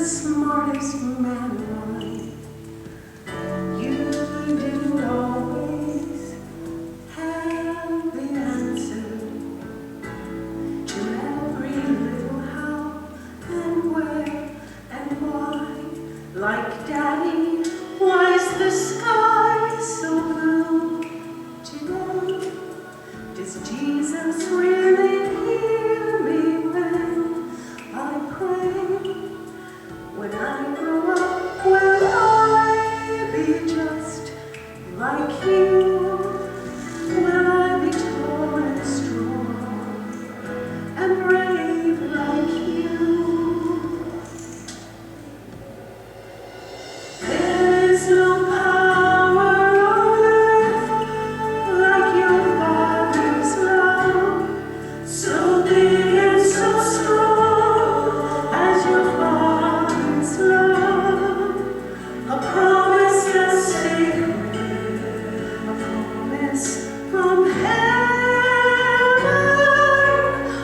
smartest man alive. You didn't always have the answer to every little how and where and why. Like Daddy, why's the sky so blue today? Does Jesus really hear me when I pray? When I grow up, will I be just like you? Will I be tall and strong and brave like you? There is no power on earth like your Father's love, so big and so strong as your Father's love. A promise that's sacred, a promise from heaven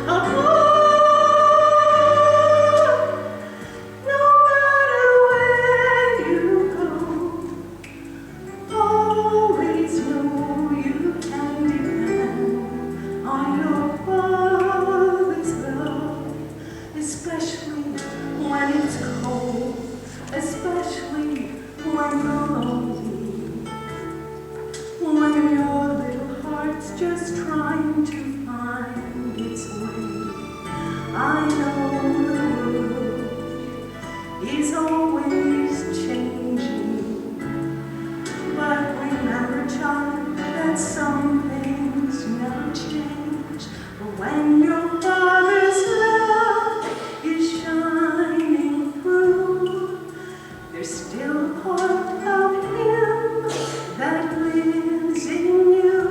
above. No matter where you go, always know you can depend on your Father's love, especially when it's cold, especially when you're lonely, when your little heart's just trying to find its way. I know the world is always changing, but remember, child, that some things never change. But when your Father's love is shining through, there's still a part of Him that lives in you.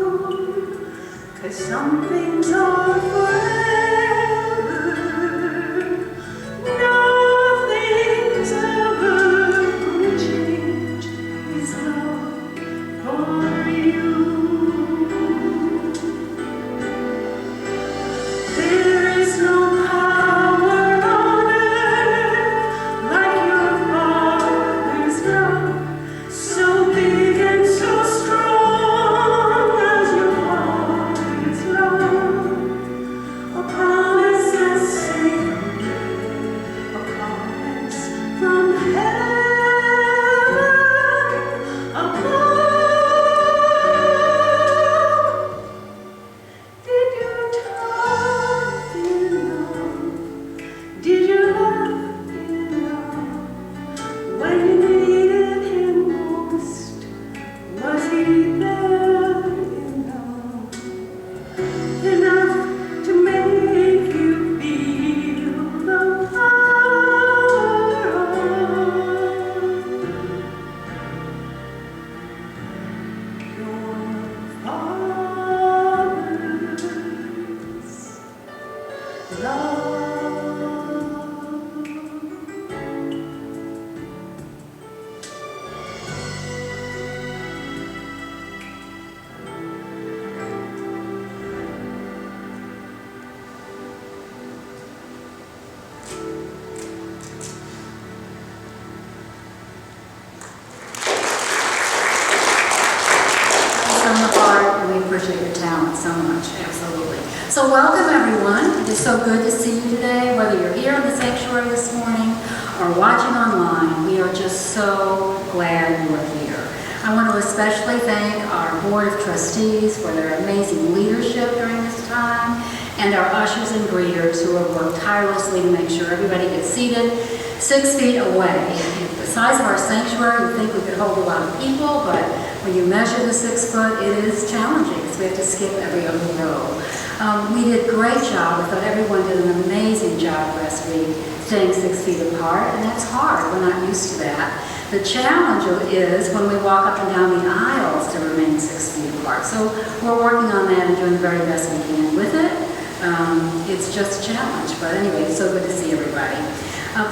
'Cause some things are forever, nothing's ever gonna change His love for you. There is no power on earth like your Father's love, so big and so strong as your Father's love. A promise that's sacred, a promise from heaven above. Did you talk enough? Did you love enough? When you needed Him most, was He there enough? Enough to make you feel the power of your Father's love. From the heart, and we appreciate your talent so much, absolutely. So welcome everyone. It is so good to see you today, whether you're here in the sanctuary this morning or watching online. We are just so glad you are here. I want to especially thank our Board of Trustees for their amazing leadership during this time, and our ushers and greeters who have worked tirelessly to make sure everybody gets seated 6 feet away. The size of our sanctuary, you'd think we could hold a lot of people, but when you measure the 6 foot, it is challenging because we have to skip every other row. We did a great job. I thought everyone did an amazing job last week staying 6 feet apart, and that's hard. We're not used to that. The challenge is when we walk up and down the aisles to remain 6 feet apart. So we're working on that and doing the very best we can with it. It's just a challenge, but anyway, it's so good to see everybody.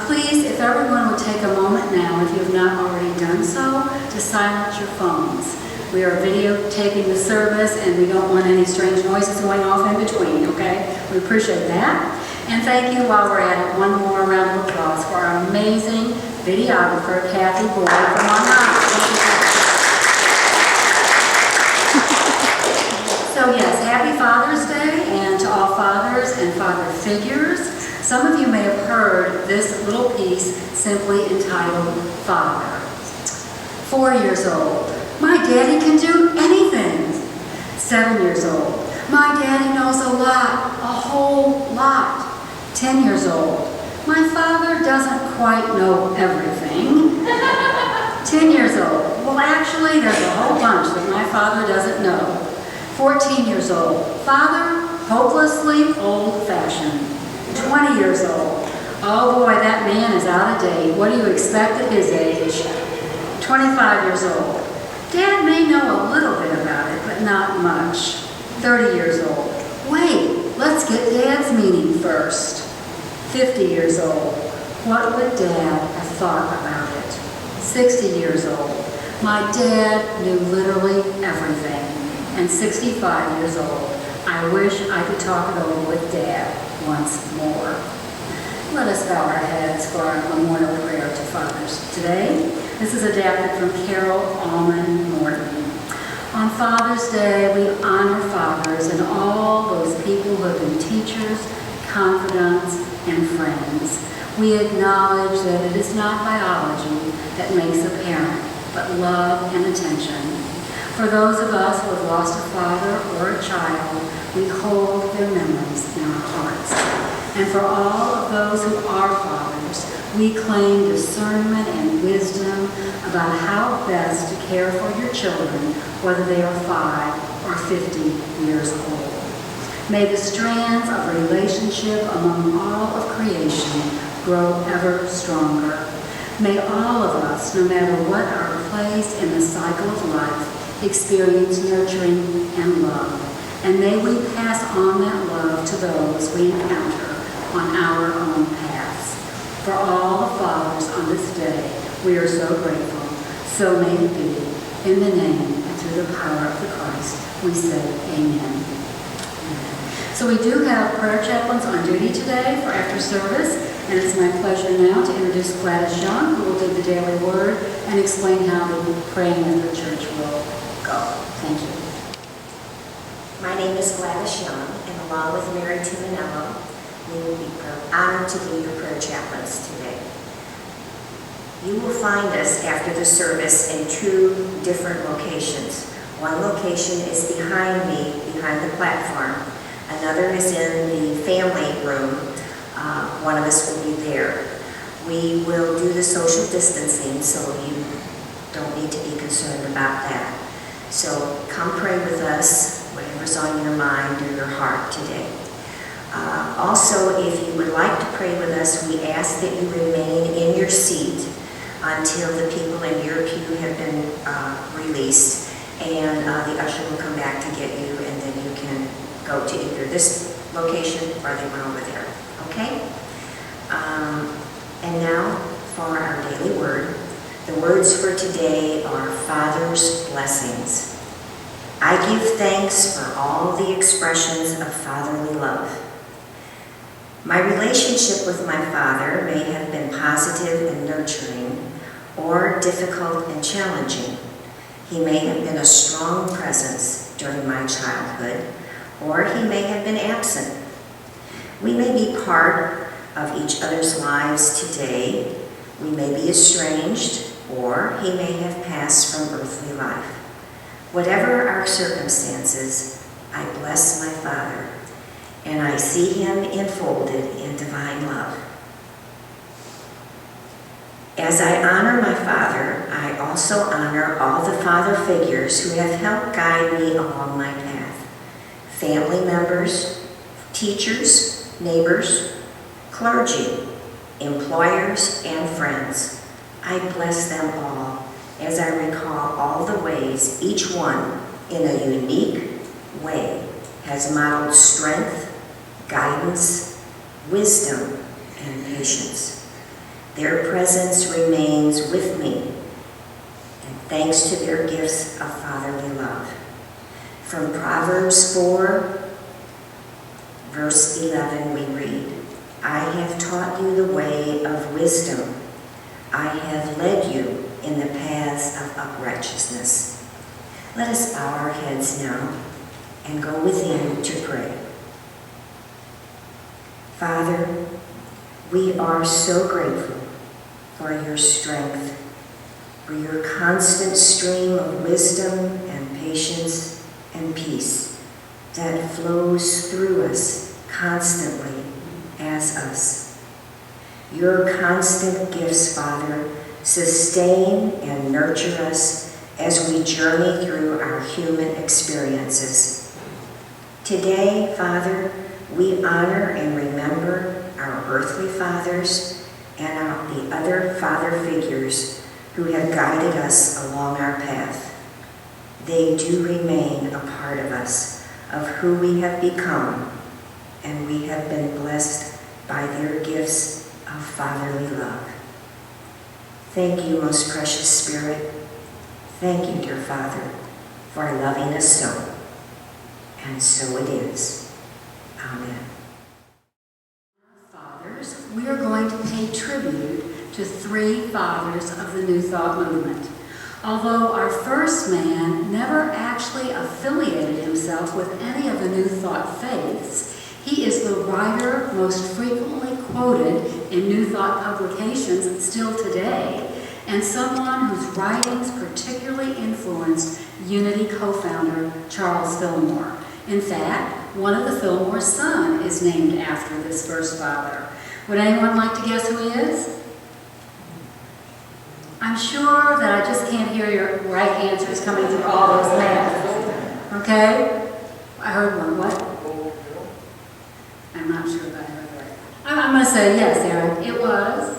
Please, if everyone would take a moment now, if you have not already done so, to silence your phones. We are videotaping the service and we don't want any strange noises going off in between, okay? We appreciate that. And thank you, while we're at it, one more round of applause for our amazing videographer Kathy Boyd from online. So yes, happy Father's Day, and to all fathers and father figures. Some of you may have heard this little piece simply entitled Father. 4 years old, my daddy can do anything. 7 years old, my daddy knows a lot, a whole lot. 10 years old, my father doesn't quite know everything. 10 years old, well actually there's a whole bunch that my father doesn't know. 14 years old, father, hopelessly old-fashioned. 20 years old, oh boy, that man is out of date. What do you expect at his age? 25 years old, dad may know a little bit about it, but not much. 30 years old, wait, let's get dad's meaning first. 50 years old, what would dad have thought about it? 60 years old, my dad knew literally everything. And 65 years old, I wish I could talk it over with dad once more. Let us bow our heads for our memorial prayer to fathers today. This is adapted from Carol Allman Mourning. On Father's Day, we honor fathers and all those people who have been teachers, confidants, and friends. We acknowledge that it is not biology that makes a parent, but love and attention. For those of us who have lost a father or a child, we hold their memories in our hearts. And for all of those who are fathers, we claim discernment and wisdom about how best to care for your children, whether they are 5 or 50 years old. May the strands of relationship among all of creation grow ever stronger. May all of us, no matter what our place in the cycle of life, experience nurturing and love. And may we pass on that love to those we encounter on our own paths. For all the fathers on this day, we are so grateful. So may it be. In the name and through the power of the Christ, we say amen. So we do have prayer chaplains on duty today for after service, and it's my pleasure now to introduce Gladys Young, who will do the daily word and explain how the praying of the church will go. Thank you. My name is Gladys Young, and along with Mary Tuminello, we will be honored to be your prayer chaplains today. You will find us after the service in 2 different locations. One location is behind me, behind the platform. Another is in the family room. One of us will be there. We will do the social distancing, so you don't need to be concerned about that. So come pray with us, whatever's on your mind or your heart today. Also, if you would like to pray with us, we ask that you remain in your seat until the people in your pew have been released, and the usher will come back to get you, and then you can go to either this location or the one over there. Okay? And now for our daily word. The words for today are Father's blessings. I give thanks for all the expressions of fatherly love. My relationship with my father may have been positive and nurturing, or difficult and challenging. He may have been a strong presence during my childhood, or he may have been absent. We may be part of each other's lives today. We may be estranged, or he may have passed from earthly life. Whatever our circumstances, I bless my Father, and I see him enfolded in divine love. As I honor my Father, I also honor all the father figures who have helped guide me along my path. Family members, teachers, neighbors, clergy, employers, and friends. I bless them all as I recall all the ways each one, in a unique way, has modeled strength, guidance, wisdom, and patience. Their presence remains with me, and thanks to their gifts of fatherly love. From Proverbs 4, verse 11, we read, I have taught you the way of wisdom. I have led you in the paths of uprightness. Let us bow our heads now and go within to pray. Father, we are so grateful for your strength, for your constant stream of wisdom and patience and peace that flows through us constantly as us. Your constant gifts, Father, sustain and nurture us as we journey through our human experiences. Today, Father, we honor and remember our earthly fathers and the other father figures who have guided us along our path. They do remain a part of us, of who we have become, and we have been blessed by their gifts of fatherly love. Thank you, most precious Spirit. Thank you, dear Father, for loving us so. And so it is. Amen. Fathers, we are going to pay tribute to 3 fathers of the New Thought movement. Although our first man never actually affiliated himself with any of the New Thought faiths, he is the writer most frequently quoted in New Thought publications still today, and someone whose writings particularly influenced Unity co-founder Charles Fillmore. In fact, one of the Fillmore's sons is named after this first father. Would anyone like to guess who he is? I'm sure that I just can't hear your right answers coming through all those maps. Okay? I heard one. What? I'm not sure that I heard right. I'm going to say yes, Aaron. It was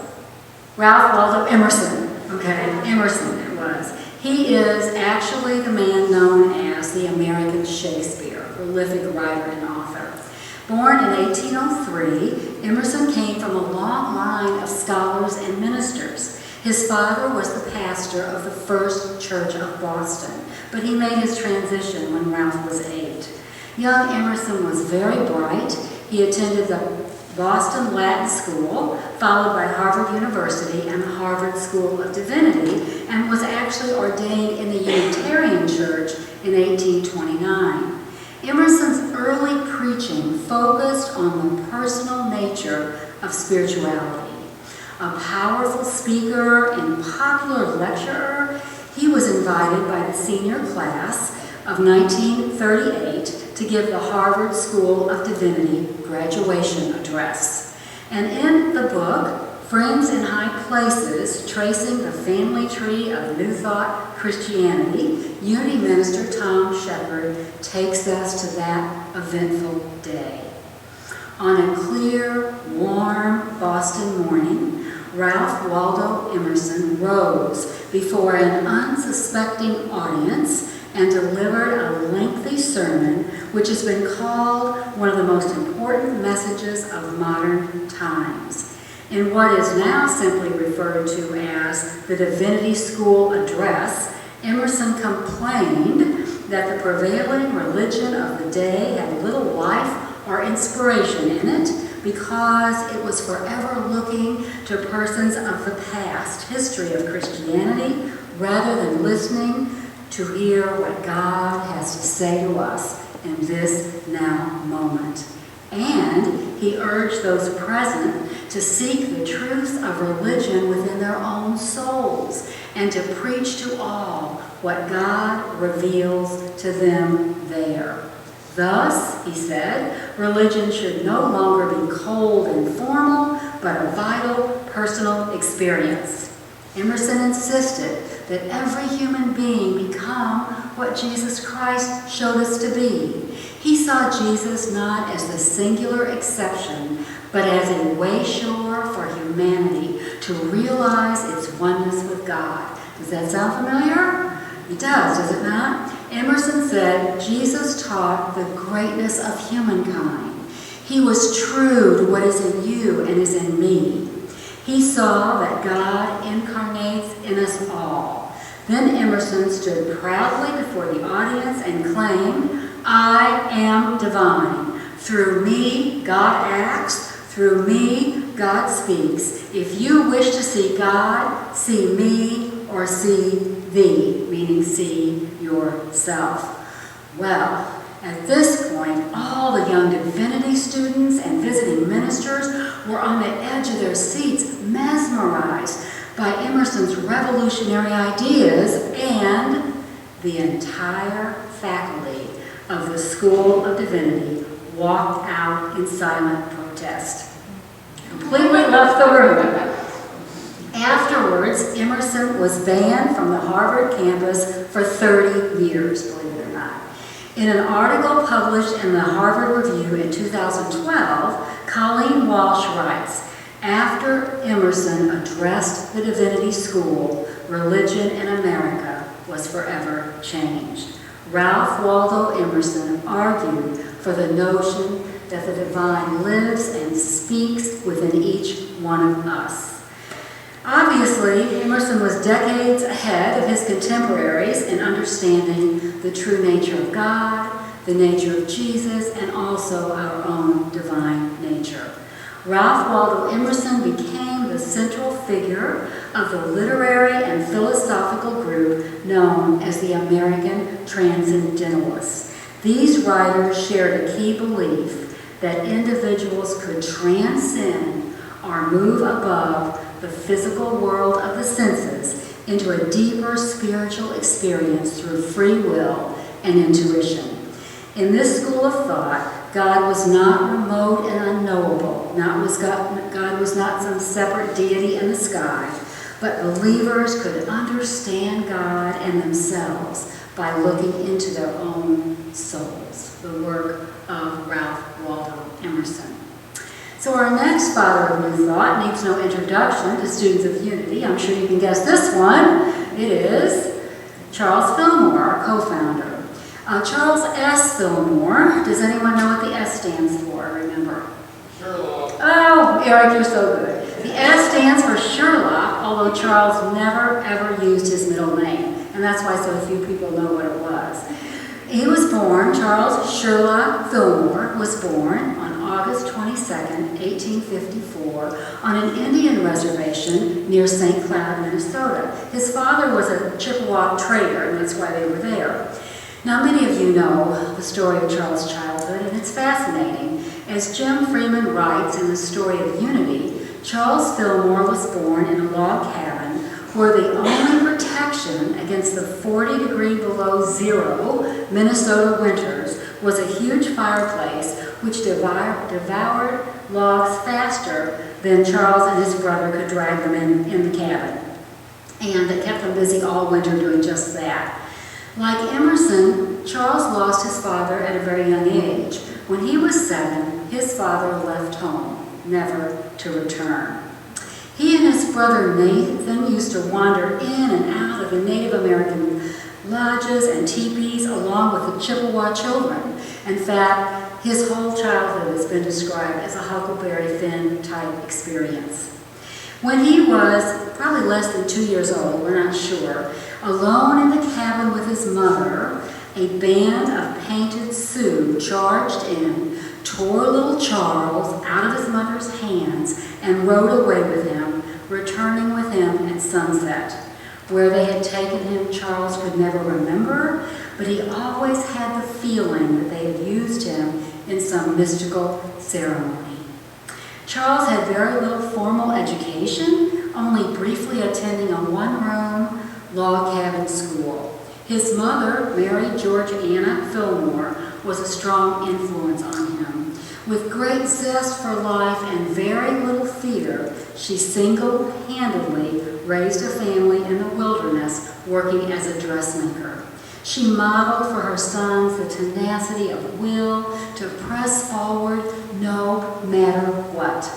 Ralph Waldo Emerson. Okay? Emerson it was. He is actually the man known as the American Shakespeare, prolific writer and author. Born in 1803, Emerson came from a long line of scholars and ministers. His father was the pastor of the First Church of Boston, but he made his transition when Ralph was 8. Young Emerson was very bright. He attended the Boston Latin School, followed by Harvard University and the Harvard School of Divinity, and was actually ordained in the Unitarian Church in 1829. Emerson's early preaching focused on the personal nature of spirituality. A powerful speaker and popular lecturer, he was invited by the senior class of 1938 to give the Harvard School of Divinity graduation address. And in the book, Friends in High Places, Tracing the Family Tree of New Thought Christianity, Unity minister Tom Shepard takes us to that eventful day. On a clear, warm Boston morning, Ralph Waldo Emerson rose before an unsuspecting audience and delivered a lengthy sermon which has been called one of the most important messages of modern times. In what is now simply referred to as the Divinity School Address, Emerson complained that the prevailing religion of the day had little life or inspiration in it because it was forever looking to persons of the past history of Christianity rather than listening to hear what God has to say to us in this now moment. And he urged those present to seek the truth of religion within their own souls and to preach to all what God reveals to them there. Thus, he said, religion should no longer be cold and formal, but a vital, personal experience. Emerson insisted that every human being become what Jesus Christ showed us to be. He saw Jesus not as the singular exception, but as a way shore for humanity to realize its oneness with God. Does that sound familiar? It does it not? Emerson said Jesus taught the greatness of humankind. He was true to what is in you and is in me. He saw that God incarnates in us all. Then Emerson stood proudly before the audience and claimed, I am divine. Through me, God acts. Through me, God speaks. If you wish to see God, see me or see thee, meaning see yourself. Well, at this point, all the young divinity students and visiting ministers were on the edge of their seats, mesmerized by Emerson's revolutionary ideas, and the entire faculty of the School of Divinity walked out in silent protest. Completely left the room. Afterwards, Emerson was banned from the Harvard campus for 30 years, believe it or not. In an article published in the Harvard Review in 2012, Colleen Walsh writes, after Emerson addressed the Divinity School, religion in America was forever changed. Ralph Waldo Emerson argued for the notion that the divine lives and speaks within each one of us. Obviously, Emerson was decades ahead of his contemporaries in understanding the true nature of God, the nature of Jesus, and also our own divine nature. Ralph Waldo Emerson became the central figure of the literary and philosophical group known as the American Transcendentalists. These writers shared a key belief that individuals could transcend or move above the physical world of the senses into a deeper spiritual experience through free will and intuition. In this school of thought, God was not remote and unknowable. God was not some separate deity in the sky, but believers could understand God and themselves by looking into their own souls, the work of Ralph Waldo Emerson. So our next father of New Thought needs no introduction to students of Unity. I'm sure you can guess this one. It is Charles Fillmore, our co-founder. Charles S. Fillmore. Does anyone know what the S stands for? Remember? Sherlock. Oh, Eric, you're so good. The S stands for Sherlock, although Charles never, ever used his middle name. And that's why so few people know what it was. He was born, Charles Sherlock Fillmore was born on August 22nd, 1854, on an Indian reservation near St. Cloud, Minnesota. His father was a Chippewa trader, and that's why they were there. Now, many of you know the story of Charles' childhood, and it's fascinating. As Jim Freeman writes in The Story of Unity, Charles Fillmore was born in a log cabin where the only protection against the 40-degree below zero Minnesota winters was a huge fireplace which devoured logs faster than Charles and his brother could drag them in the cabin. And it kept them busy all winter doing just that. Like Emerson, Charles lost his father at a very young age. When he was 7, his father left home, never to return. He and his brother Nathan used to wander in and out of the Native American lodges and teepees along with the Chippewa children. In fact, his whole childhood has been described as a Huckleberry Finn type experience. When he was probably less than 2 years old, we're not sure, alone in the cabin with his mother, a band of painted Sioux charged in, tore little Charles out of his mother's hands, and rode away with him, returning with him at sunset. Where they had taken him, Charles could never remember, but he always had the feeling that they had used him in some mystical ceremony. Charles had very little formal education, only briefly attending a one-room log cabin school. His mother, Mary Georgiana Fillmore, was a strong influence on him. With great zest for life and very little fear, she single-handedly raised a family in the wilderness, working as a dressmaker. She modeled for her sons the tenacity of will to press forward no matter what.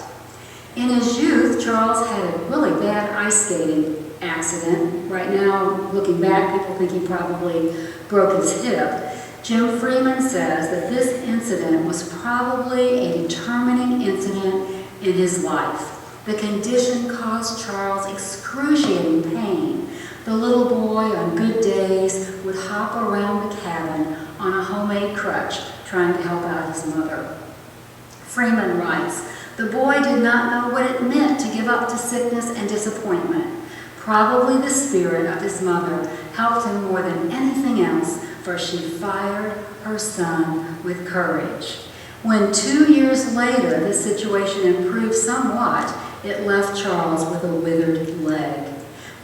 In his youth, Charles had a really bad ice skating accident. Right now, looking back, people think he probably broke his hip. Jim Freeman says that this incident was probably a determining incident in his life. The condition caused Charles excruciating pain. The little boy, on good days, would hop around the cabin on a homemade crutch, trying to help out his mother. Freeman writes, The boy did not know what it meant to give up to sickness and disappointment. Probably the spirit of his mother helped him more than anything else, for she fired her son with courage. When 2 years later the situation improved somewhat, it left Charles with a withered leg.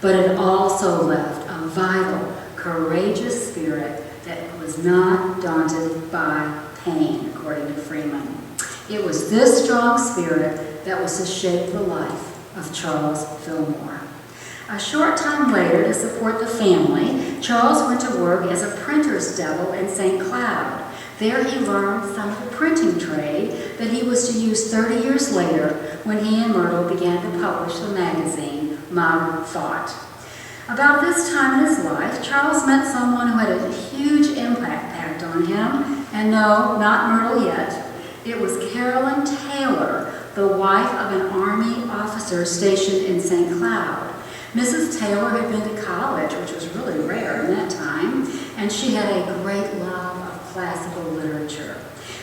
But it also left a vital, courageous spirit that was not daunted by pain, according to Freeman. It was this strong spirit that was to shape the life of Charles Fillmore. A short time later, to support the family, Charles went to work as a printer's devil in St. Cloud. There he learned some of the printing trade that he was to use 30 years later when he and Myrtle began to publish the magazine Modern Thought. About this time in his life, Charles met someone who had a huge impact on him, and no, not Myrtle yet. It was Carolyn Taylor, the wife of an Army officer stationed in St. Cloud. Mrs. Taylor had been to college, which was really rare in that time, and she had a great love of classical literature.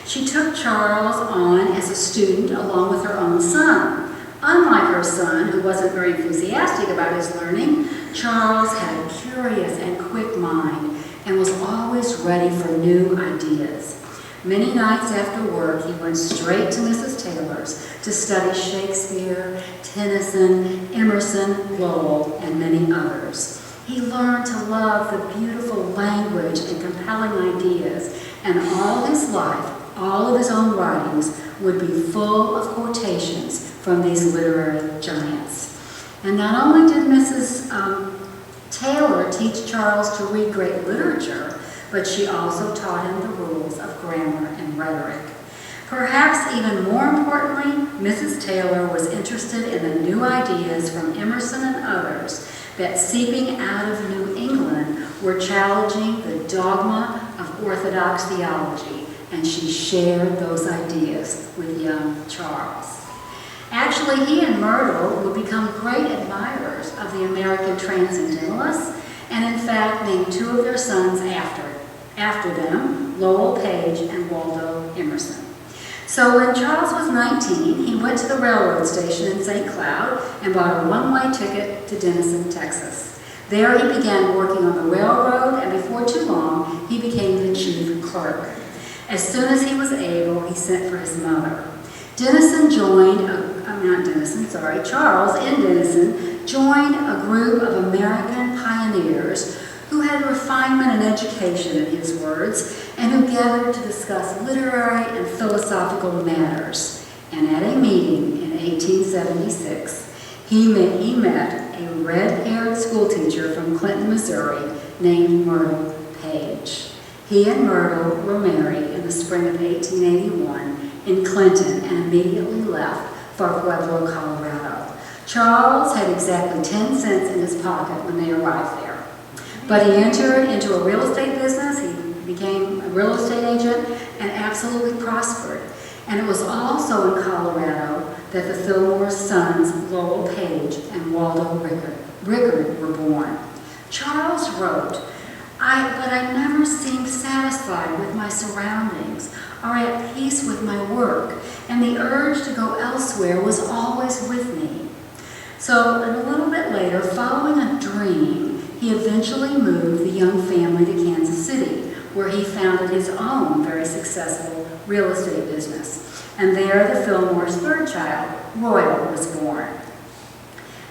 She took Charles on as a student along with her own son. Unlike her son, who wasn't very enthusiastic about his learning, Charles had a curious and quick mind and was always ready for new ideas. Many nights after work, he went straight to Mrs. Taylor's to study Shakespeare, Tennyson, Emerson, Lowell, and many others. He learned to love the beautiful language and compelling ideas, and all his life, all of his own writings would be full of quotations from these literary giants. And not only did Mrs. Taylor teach Charles to read great literature, but she also taught him the rules of grammar and rhetoric. Perhaps even more importantly, Mrs. Taylor was interested in the new ideas from Emerson and others that, seeping out of New England, were challenging the dogma of Orthodox theology, and she shared those ideas with young Charles. Actually, he and Myrtle would become great admirers of the American Transcendentalists, and in fact named two of their sons after them, Lowell Page and Waldo Emerson. So when Charles was 19, he went to the railroad station in St. Cloud and bought a one-way ticket to Denison, Texas. There he began working on the railroad, and before too long, he became the chief clerk. As soon as he was able, he sent for his mother. Charles in Denison joined a group of American pioneers who had refinement and education, in his words, and who gathered to discuss literary and philosophical matters. And at a meeting in 1876, he met a red-haired schoolteacher from Clinton, Missouri, named Myrtle Page. He and Myrtle were married in the spring of 1881 in Clinton and immediately left for Pueblo, Colorado. Charles had exactly 10 cents in his pocket when they arrived there. But he entered into a real estate business, he became a real estate agent, and absolutely prospered. And it was also in Colorado that the Fillmore sons, Lowell Page and Waldo Rickard, were born. Charles wrote, but I never seemed satisfied with my surroundings or at peace with my work, and the urge to go elsewhere was always with me. So, a little bit later, following a dream, he eventually moved the young family to Kansas City, where he founded his own very successful real estate business. And there, the Fillmore's third child, Royal, was born.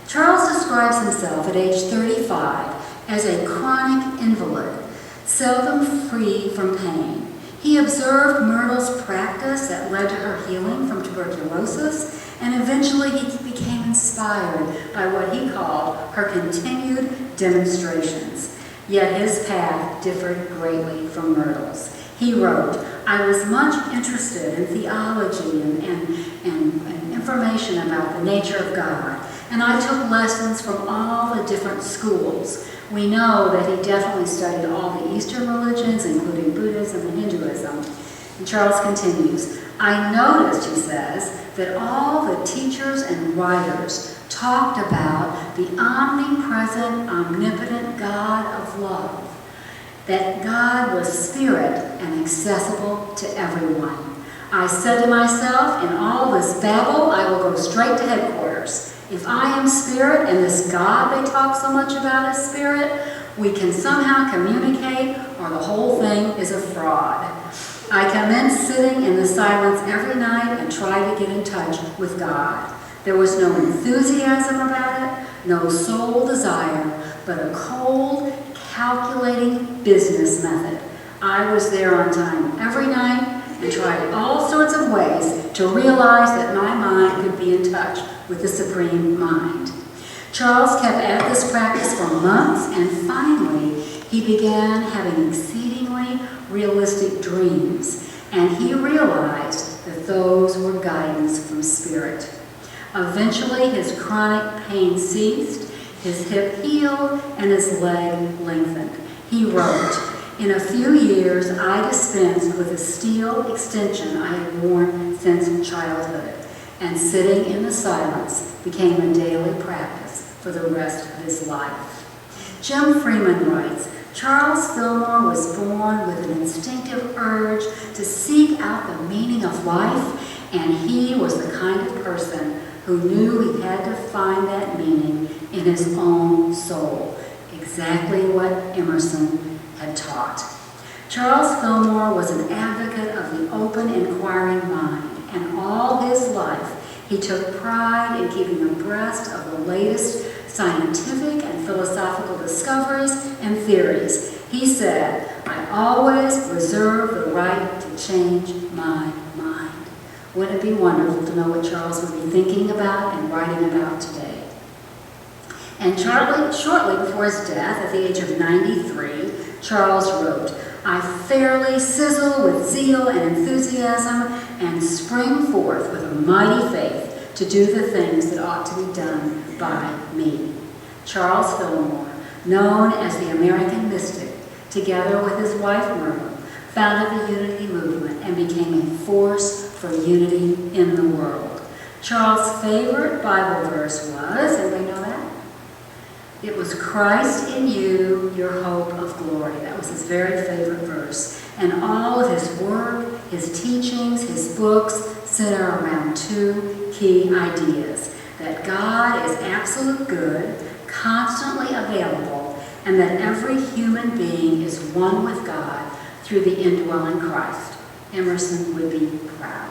Charles describes himself at age 35 as a chronic invalid, seldom free from pain. He observed Myrtle's practice that led to her healing from tuberculosis, and eventually he became inspired by what he called her continued demonstrations. Yet his path differed greatly from Myrtle's. He wrote, I was much interested in theology and information about the nature of God, and I took lessons from all the different schools. We know that he definitely studied all the Eastern religions, including Buddhism and Hinduism. And Charles continues, I noticed, he says, that all the teachers and writers talked about the omnipresent, omnipotent God of love, that God was spirit and accessible to everyone. I said to myself, in all this babble, I will go straight to headquarters. If I am spirit and this God they talk so much about is spirit, we can somehow communicate or the whole thing is a fraud. I commenced sitting in the silence every night and tried to get in touch with God. There was no enthusiasm about it, no soul desire, but a cold, calculating business method. I was there on time every night and tried all sorts of ways to realize that my mind could be in touch with the Supreme Mind. Charles kept at this practice for months, and finally he began having exceedingly realistic dreams, and he realized that those were guidance from spirit. Eventually his chronic pain ceased, his hip healed, and his leg lengthened. He wrote, "In a few years I dispensed with a steel extension I had worn since childhood, and sitting in the silence became a daily practice for the rest of his life." Jim Freeman writes, "Charles Fillmore was born with an instinctive urge to seek out the meaning of life, and he was the kind of person who knew he had to find that meaning in his own soul," exactly what Emerson had taught. Charles Fillmore was an advocate of the open, inquiring mind, and all his life he took pride in keeping abreast of the latest scientific and philosophical discoveries and theories. He said, "I always reserve the right to change my mind." Wouldn't it be wonderful to know what Charles would be thinking about and writing about today? And shortly before his death, at the age of 93, Charles wrote, "I fairly sizzle with zeal and enthusiasm and spring forth with a mighty faith to do the things that ought to be done by me." Charles Fillmore, known as the American mystic, together with his wife Myrtle, founded the Unity movement and became a force for unity in the world. Charles' favorite Bible verse was, everybody know that? It was "Christ in you, your hope of glory." That was his very favorite verse. And all of his work, his teachings, his books center around two key ideas: that God is absolute good, constantly available, and that every human being is one with God through the indwelling Christ. Emerson would be proud.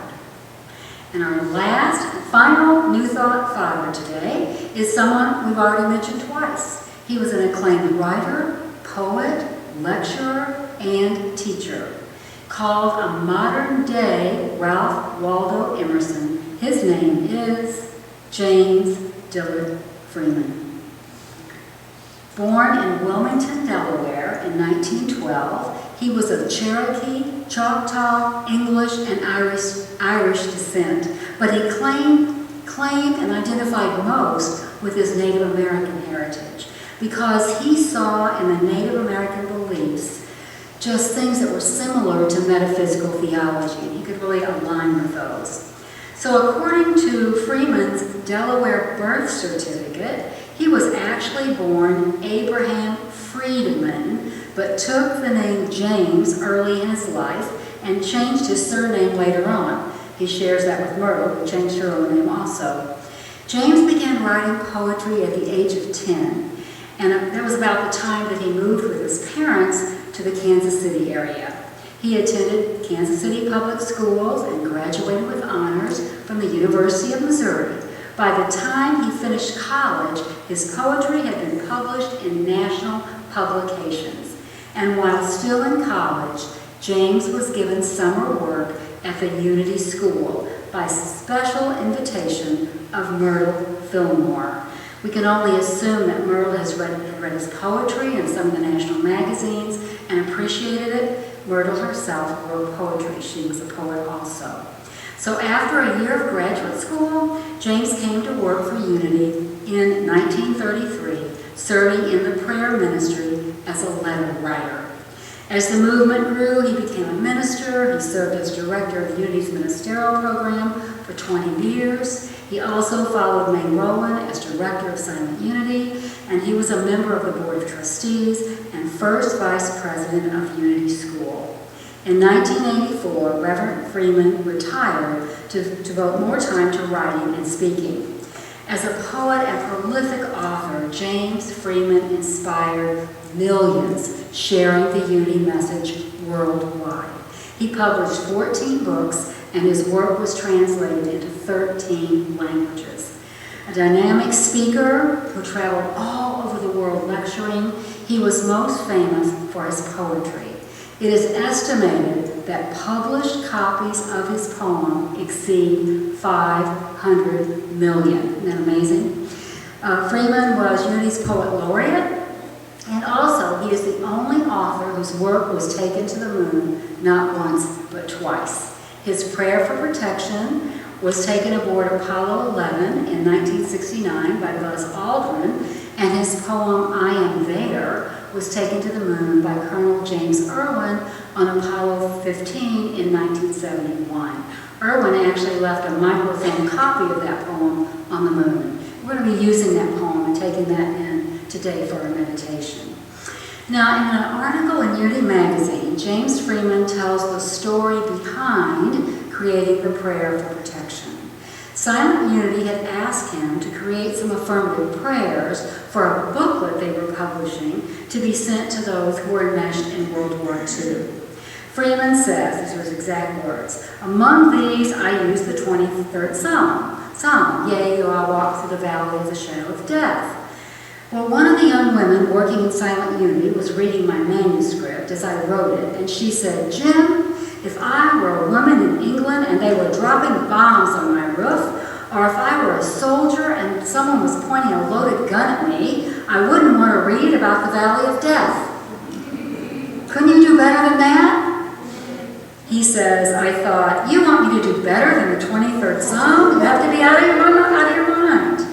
And our last, final New Thought fiber today is someone we've already mentioned twice. He was an acclaimed writer, poet, lecturer, and teacher. Called a modern-day Ralph Waldo Emerson, his name is James Dillard Freeman. Born in Wilmington, Delaware in 1912, he was of Cherokee, Choctaw, English, and Irish descent, but he claimed and identified most with his Native American heritage because he saw in the Native American beliefs just things that were similar to metaphysical theology, and he could really align with those. So according to Freeman's Delaware birth certificate, he was actually born Abraham Friedman, but took the name James early in his life and changed his surname later on. He shares that with Myrtle, who changed her own name also. James began writing poetry at the age of 10, and that was about the time that he moved with his parents to the Kansas City area. He attended Kansas City public schools and graduated with honors from the University of Missouri. By the time he finished college, his poetry had been published in national publications. And while still in college, James was given summer work at the Unity School by special invitation of Myrtle Fillmore. We can only assume that Myrtle has read his poetry in some of the national magazines and appreciated it. Myrtle herself wrote poetry. She was a poet also. So after a year of graduate school, James came to work for Unity in 1933, serving in the prayer ministry as a letter writer. As the movement grew, he became a minister. He served as director of Unity's ministerial program for 20 years. He also followed May Rowland as director of Silent Unity, and he was a member of the Board of Trustees and first vice president of Unity School. In 1984, Reverend Freeman retired to devote more time to writing and speaking. As a poet and prolific author, James Freeman inspired millions sharing the unity message worldwide. He published 14 books, and his work was translated into 13 languages. A dynamic speaker who traveled all over the world lecturing, he was most famous for his poetry. It is estimated that published copies of his poem exceed 500 million. Isn't that amazing? Freeman was Unity's Poet Laureate, and also he is the only author whose work was taken to the moon not once but twice. His prayer for protection was taken aboard Apollo 11 in 1969 by Buzz Aldrin, and his poem I Am There was taken to the moon by Colonel James Irwin on Apollo 15 in 1971. Irwin actually left a microfilm copy of that poem on the moon. We're going to be using that poem and taking that in today for our meditation. Now, in an article in Unity magazine, James Freeman tells the story behind creating the prayer for protection. Silent Unity had asked him to create some affirmative prayers for a booklet they were publishing to be sent to those who were enmeshed in World War II. Freeman says, these are his exact words, "Among these I use the 23rd Psalm. Yea, though I walk through the valley of the shadow of death." Well, one of the young women working in Silent Unity was reading my manuscript as I wrote it, and she said, "Jim, if I were a woman in England and they were dropping bombs on my roof, or if I were a soldier and someone was pointing a loaded gun at me, I wouldn't want to read about the valley of death. Couldn't you do better than that?" He says, "I thought, you want me to do better than the 23rd Psalm? You have to be out of your mind.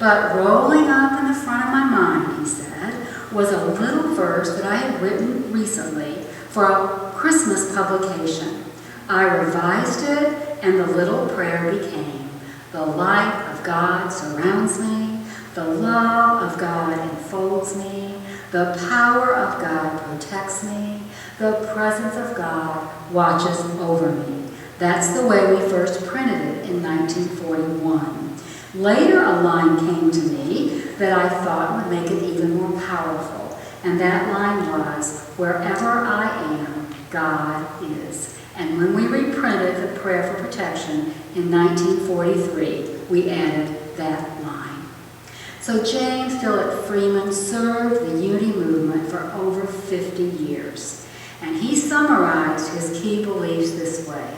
But rolling up in the front of my mind," he said, "was a little verse that I had written recently for a Christmas publication. I revised it, and the little prayer became, 'The light of God surrounds me, the love of God enfolds me, the power of God protects me, the presence of God watches over me.'" That's the way we first printed it in 1941. Later, a line came to me that I thought would make it even more powerful, and that line was, "Wherever I am, God is." And when we reprinted the prayer for protection in 1943, we added that line. So James Philip Freeman served the Unity movement for over 50 years, and he summarized his key beliefs this way: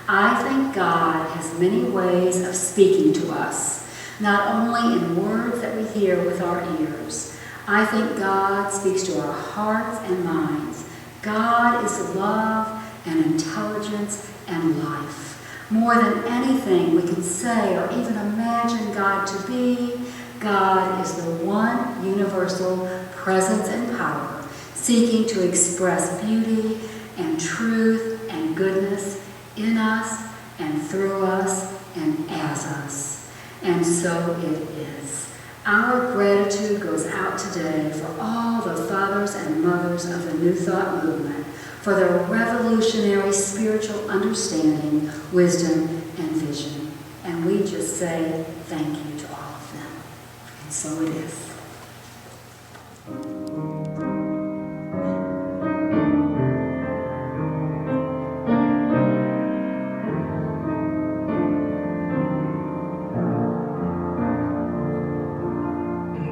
"I think God has many ways of speaking to us, not only in words that we hear with our ears. I think God speaks to our hearts and minds. God is love and intelligence and life. More than anything we can say or even imagine God to be, God is the one universal presence and power, seeking to express beauty and truth and goodness in us and through us and as us." And so it is. Our gratitude goes out today for all the fathers and mothers of the New Thought movement, for their revolutionary spiritual understanding, wisdom, and vision. And we just say thank you to all of them. And so it is.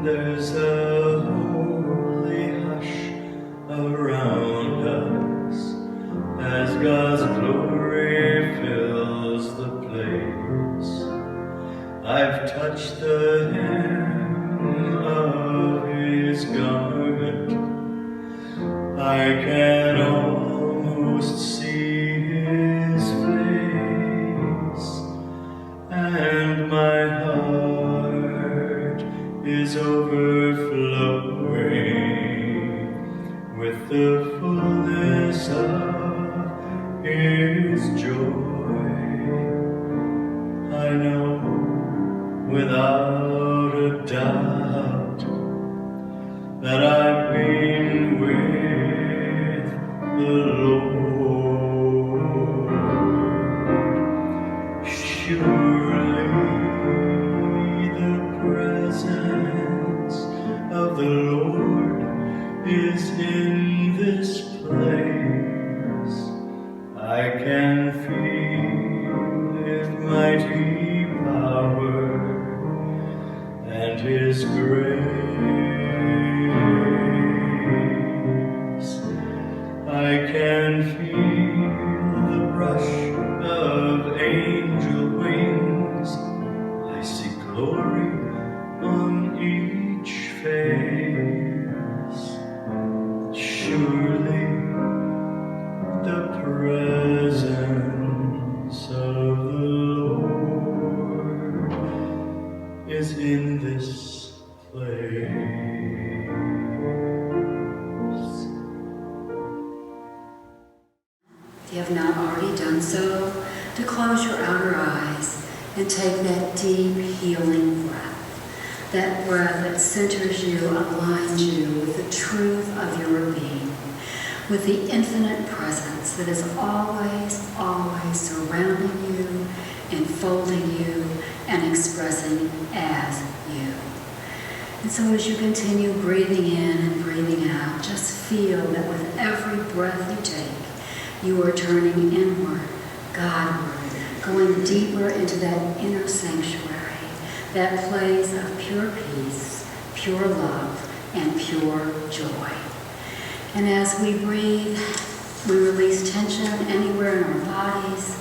There's a holy hush around us as God's glory fills the place. I've touched the hem of His garment. I can almost see His face, and my heart is overflowing with the fullness of His joy. I know without a doubt that I've been with the Lord. face. Surely the presence of the Lord is in this place. If you have not already done so, to close your outer eyes and take that deep healing breath. That breath that centers you, aligns you with the truth of your being, with the infinite presence that is always, always surrounding you, enfolding you, and expressing as you. And so as you continue breathing in and breathing out, just feel that with every breath you take, you are turning inward, Godward, going deeper into that inner sanctuary, that place of pure peace, pure love, and pure joy. And as we breathe, we release tension anywhere in our bodies,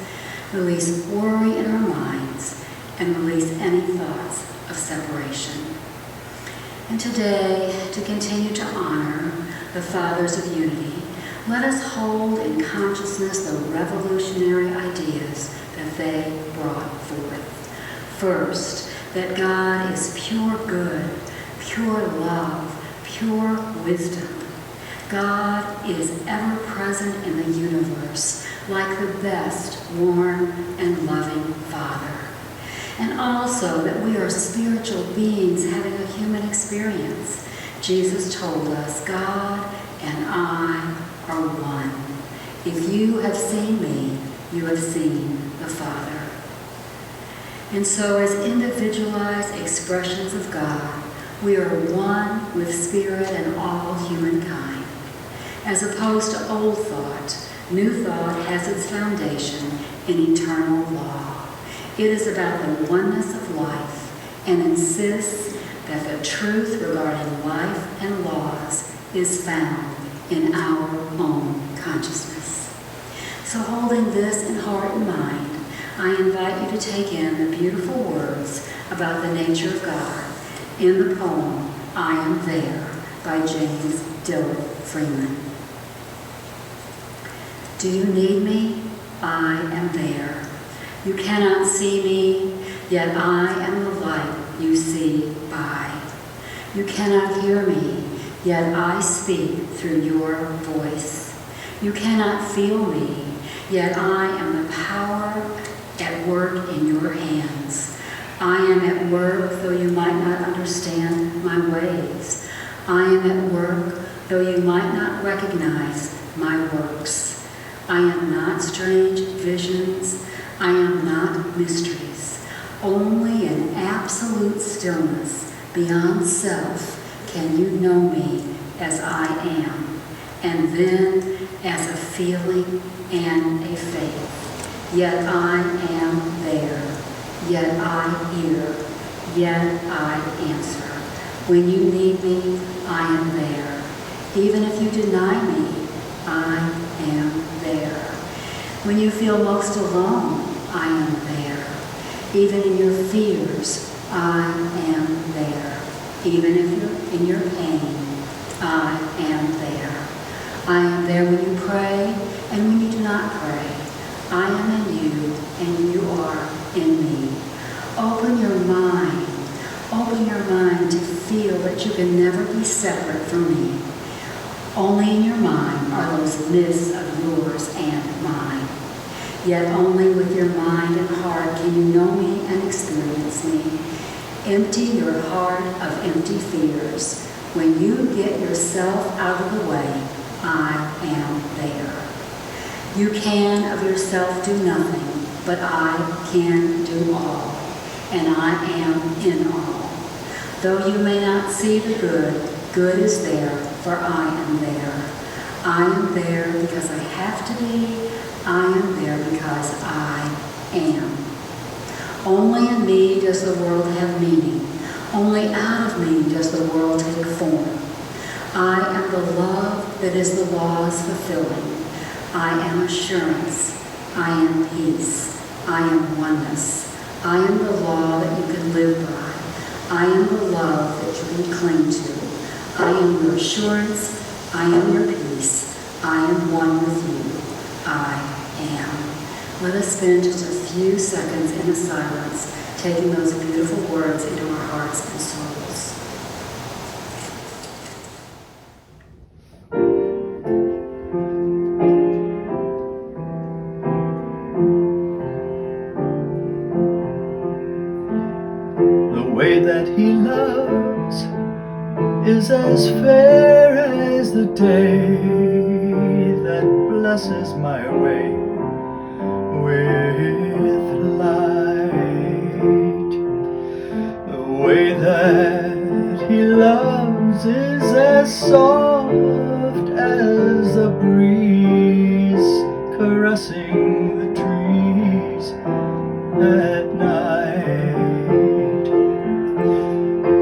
release worry in our minds, and release any thoughts of separation. And today, to continue to honor the Fathers of Unity, let us hold in consciousness the revolutionary ideas that they brought forth. First, that God is pure good, pure love, pure wisdom. God is ever present in the universe, like the best, warm, and loving Father. And also that we are spiritual beings having a human experience. Jesus told us, God and I are one. If you have seen me, you have seen the Father. And so as individualized expressions of God, we are one with Spirit and all humankind. As opposed to old thought, new thought has its foundation in eternal law. It is about the oneness of life and insists that the truth regarding life and laws is found in our own consciousness. So holding this in heart and mind, I invite you to take in the beautiful words about the nature of God in the poem, I Am There, by James Dillard Freeman. Do you need me? I am there. You cannot see me, yet I am the light you see by. You cannot hear me, yet I speak through your voice. You cannot feel me, yet I am the power at work in your hands. I am at work, though you might not understand my ways. I am at work, though you might not recognize my works. I am not strange visions. I am not mysteries. Only in absolute stillness, beyond self, can you know me as I am, and then as a feeling and a faith. Yet I am there. Yet I hear. Yet I answer. When you need me, I am there. Even if you deny me, I am there. When you feel most alone, I am there. Even in your fears, I am there. Even if you're in your pain, I am there. I am there when you pray and when you do not pray. I am in you and you are in me. Open your mind to feel that you can never be separate from me. Only in your mind are those myths of yours and mine. Yet only with your mind and heart can you know me and experience me. Empty your heart of empty fears. When you get yourself out of the way, I am there. You can of yourself do nothing, but I can do all, and I am in all. Though you may not see the good, good is there, for I am there. I am there because I have to be. I am there because I am. Only in me does the world have meaning. Only out of me does the world take form. I am the love that is the law's fulfilling. I am assurance. I am peace. I am oneness. I am the law that you can live by. I am the love that you can cling to. I am your assurance. I am your peace. I am one with you. I am. Let us spend just a few seconds in the silence, taking those beautiful words into our hearts and souls. The way that he loves is as fair as the day that blesses my way with light. The way that he loves is as soft as the breeze caressing the trees at night.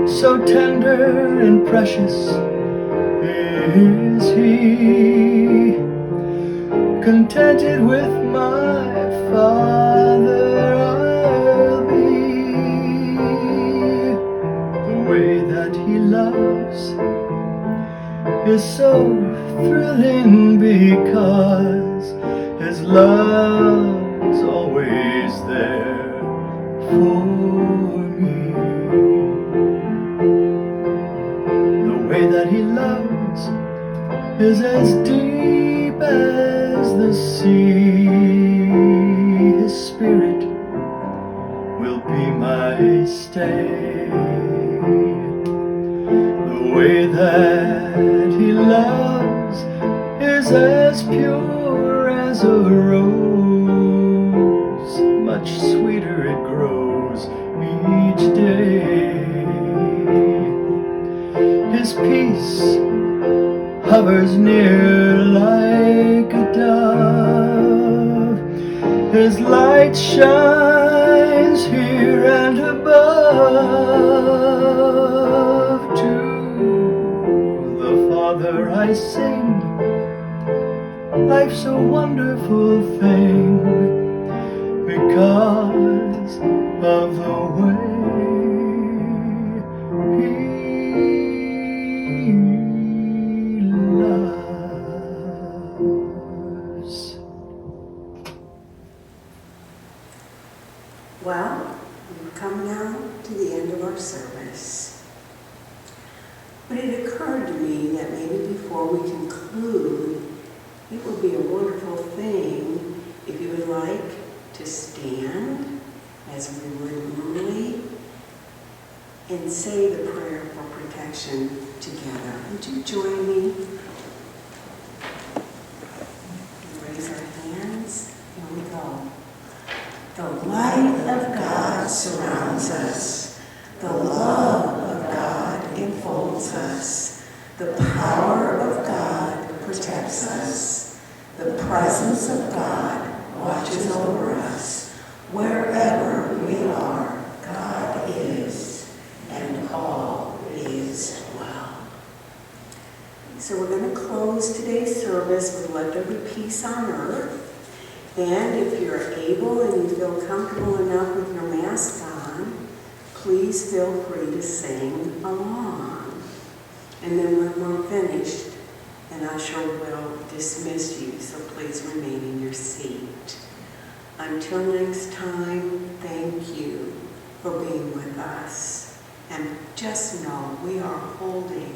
So tender and precious is he, contented with my Father I'll be. The way that he loves is so thrilling because his love's always there for me. The way that he loves is as deep as the sea. His spirit will be my stay. The way that he loves is as pure as a rose. Much sweeter it grows each day. His peace hovers near like a dove. His light shines here and above. To the Father I sing, life's a wonderful thing because of the way he loves. Well, we've come now to the end of our service. But it occurred to me that maybe before we conclude, it would be a wonderful thing if you would like to stand as we would normally and say the prayer for protection together. Would you join me? Raise our hands. Here we go. The light of God surrounds us. The love of God enfolds us. The power of God protects us. The presence of God watches over us. Wherever we are, God is, and all is well. So we're going to close today's service with "Let There Be Peace on Earth." And if you're able and you feel comfortable enough with your mask on, please feel free to sing along. And then when we're finished, an usher will dismiss you, so please remain in your seat. Until next time, thank you for being with us. And just know we are holding